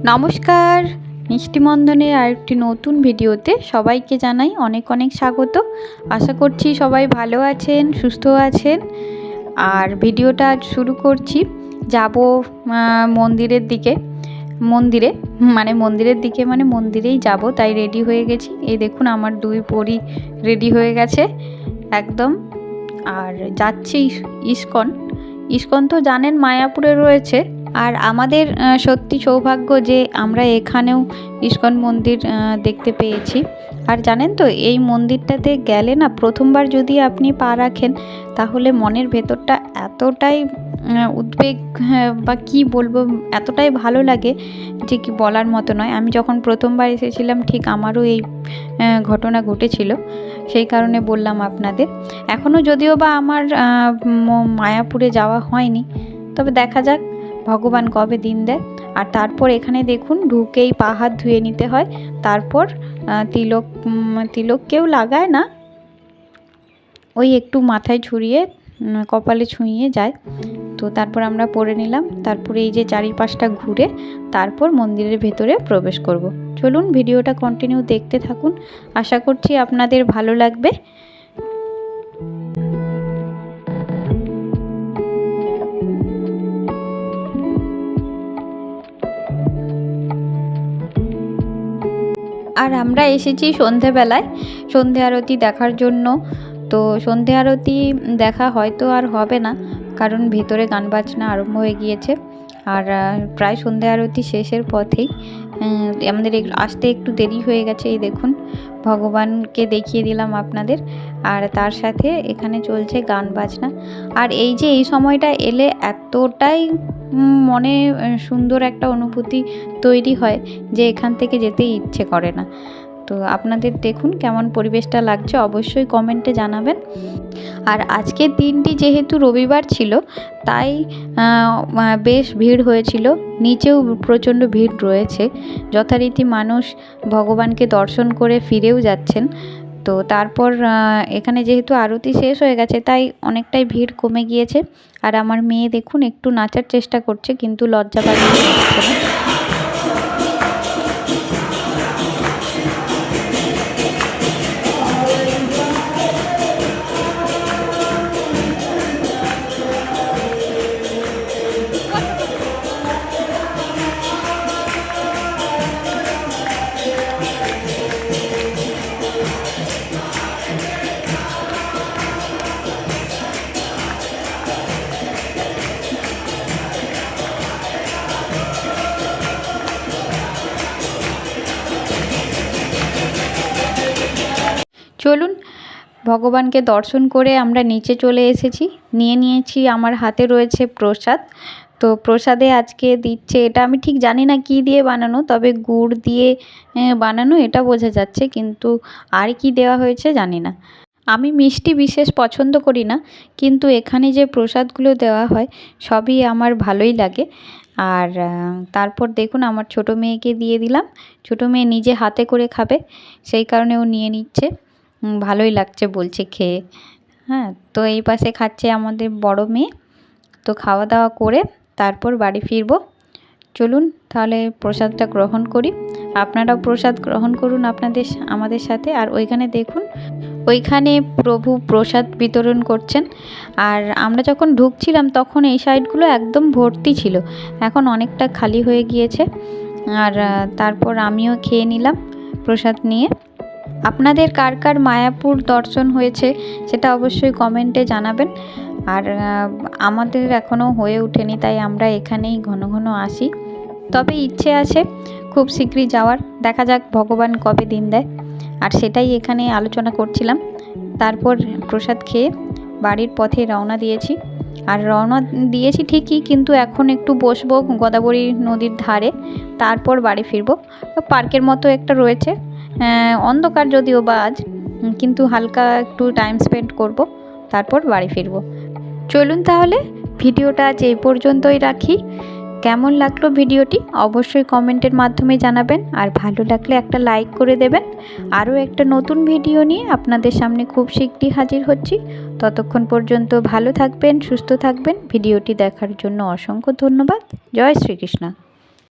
নমস্কার, মিষ্টিমন্ধনের আরেকটি নতুন ভিডিওতে সবাইকে জানাই অনেক অনেক স্বাগত। আশা করছি সবাই ভালো আছেন, সুস্থ আছেন। আর ভিডিওটা আজ শুরু করছি, যাব মন্দিরের দিকে। মন্দিরেই যাব, তাই রেডি হয়ে গেছি। এই দেখুন আমার দুই পরি রেডি হয়ে গেছে একদম। আর যাচ্ছি ইস্কন তো জানেন মায়াপুরে রয়েছে। আর আমাদের সত্যি সৌভাগ্য যে আমরা এখানেও ইস্কন মন্দির দেখতে পেয়েছি। আর জানেন তো, এই মন্দিরটাতে গেলে না, প্রথমবার যদি আপনি পা রাখেন তাহলে মনের ভেতরটা এতটাই উদ্বেগ, বা কি বলবো, এতটাই ভালো লাগে যে কি বলার মতো নয়। আমি যখন প্রথমবার এসেছিলাম ঠিক আমারও এই ঘটনা ঘটেছিল, সেই কারণে বললাম আপনাদের। এখনও যদিও বা আমার মায়াপুরে যাওয়া হয়নি, তবে দেখা যাক ভগবান কবে দিন দেয়। আর তারপর এখানে দেখুন ঢুকেই পা হাত ধুয়ে নিতে হয়। তারপর তিলক কেউ লাগায় না, ওই একটু মাথায় ছড়িয়ে কপালে ছুঁয়ে যায়। তো তারপর আমরা পরে নিলাম। তারপরে এই যে চারিপাশটা ঘুরে তারপর মন্দিরের ভেতরে প্রবেশ করব। চলুন ভিডিওটা কন্টিনিউ দেখতে থাকুন, আশা করছি আপনাদের ভালো লাগবে। আর আমরা এসেছি সন্ধেবেলায় সন্ধে আরতি দেখার জন্য। তো সন্ধে আরতি দেখা হয়তো আর হবে না, কারণ ভেতরে গান বাজনা আরম্ভ হয়ে গিয়েছে। আর প্রায় সন্ধে আরতি শেষের পথেই আমাদের আসতে একটু দেরি হয়ে গেছে। এই দেখুন ভগবানকে দেখিয়ে দিলাম আপনাদের, আর তার সাথে এখানে চলছে গান বাজনা। আর এই যে এই সময়টা এলে এতটাই মনে সুন্দর একটা অনুভূতি তৈরি হয় যে এখান থেকে যেতেই ইচ্ছে করে না। তো আপনাদের দেখুন কেমন পরিবেশটা লাগছে, অবশ্যই কমেন্টে জানাবেন। আর আজকের দিনটি যেহেতু রবিবার ছিল, তাই বেশ ভিড় হয়েছিল। নিচেও প্রচণ্ড ভিড় রয়েছে, যথারীতি মানুষ ভগবানকে দর্শন করে ফিরেও যাচ্ছেন। তো তারপর এখানে যেহেতু আরতি শেষ হয়ে গেছে, তাই অনেকটাই ভিড় কমে গিয়েছে। আর আমার মেয়ে দেখুন একটু নাচার চেষ্টা করছে, কিন্তু লজ্জা পাচ্ছে না। চলুন ভগবানকে দর্শন করে আমরা নিচে চলে এসেছি। নিয়েছি, আমার হাতে রয়েছে প্রসাদ। তো প্রসাদে আজকে দিচ্ছে, এটা আমি ঠিক জানি না কি দিয়ে বানানো, তবে গুড় দিয়ে বানানো এটা বোঝা যাচ্ছে, কিন্তু আর কি দেওয়া হয়েছে জানি না। আমি মিষ্টি বিশেষ পছন্দ করি না, কিন্তু এখানে যে প্রসাদগুলো দেওয়া হয় সবই আমার ভালোই লাগে। আর তারপর দেখুন আমার ছোটো মেয়েকে দিয়ে দিলাম। ছোটো মেয়ে নিজে হাতে করে খাবে, সেই কারণে ও নিয়ে নিচ্ছে। ভালোই লাগছে বলছে খেয়ে। হ্যাঁ, তো এই পাশে খাচ্ছে আমাদের বড় মেয়ে। তো খাওয়া দাওয়া করে তারপর বাড়ি ফিরবো। চলুন তাহলে প্রসাদটা গ্রহণ করি। আপনারাও প্রসাদ গ্রহণ করুন আমাদের সাথে। আর ওইখানে দেখুন, ওইখানে প্রভু প্রসাদ বিতরণ করছেন। আর আমরা যখন ঢুকছিলাম তখন এই সাইডগুলো একদম ভর্তি ছিল, এখন অনেকটা খালি হয়ে গিয়েছে। আর তারপর আমিও খেয়ে নিলাম প্রসাদ নিয়ে। আপনাদের কার কার মায়াপুর দর্শন হয়েছে সেটা অবশ্যই কমেন্টে জানাবেন। আর আমাদের এখনও হয়ে ওঠেনি, তাই আমরা এখানেই ঘন ঘন আসি। তবে ইচ্ছে আছে খুব শীঘ্রই যাওয়ার, দেখা যাক ভগবান কবে দিন দেয়। আর সেটাই এখানে আলোচনা করছিলাম। তারপর প্রসাদ খেয়ে বাড়ির পথে রওনা দিয়েছি ঠিকই, কিন্তু এখন একটু বসবো গোদাবরী নদীর ধারে, তারপর বাড়ি ফিরবো। পার্কের মতো একটা রয়েছে, অন্ধকার যদিও বা আজ, কিন্তু হালকা একটু টাইম স্পেন্ড করব, তারপর বাড়ি ফিরবো। চলুন তাহলে ভিডিওটা আজ এই পর্যন্তই রাখি। কেমন লাগলো ভিডিওটি অবশ্যই কমেন্টের মাধ্যমে জানাবেন। আর ভালো লাগলে একটা লাইক করে দেবেন। আরও একটা নতুন ভিডিও নিয়ে আপনাদের সামনে খুব শীঘ্রই হাজির হচ্ছি। ততক্ষণ পর্যন্ত ভালো থাকবেন, সুস্থ থাকবেন। ভিডিওটি দেখার জন্য অসংখ্য ধন্যবাদ। জয় শ্রীকৃষ্ণ।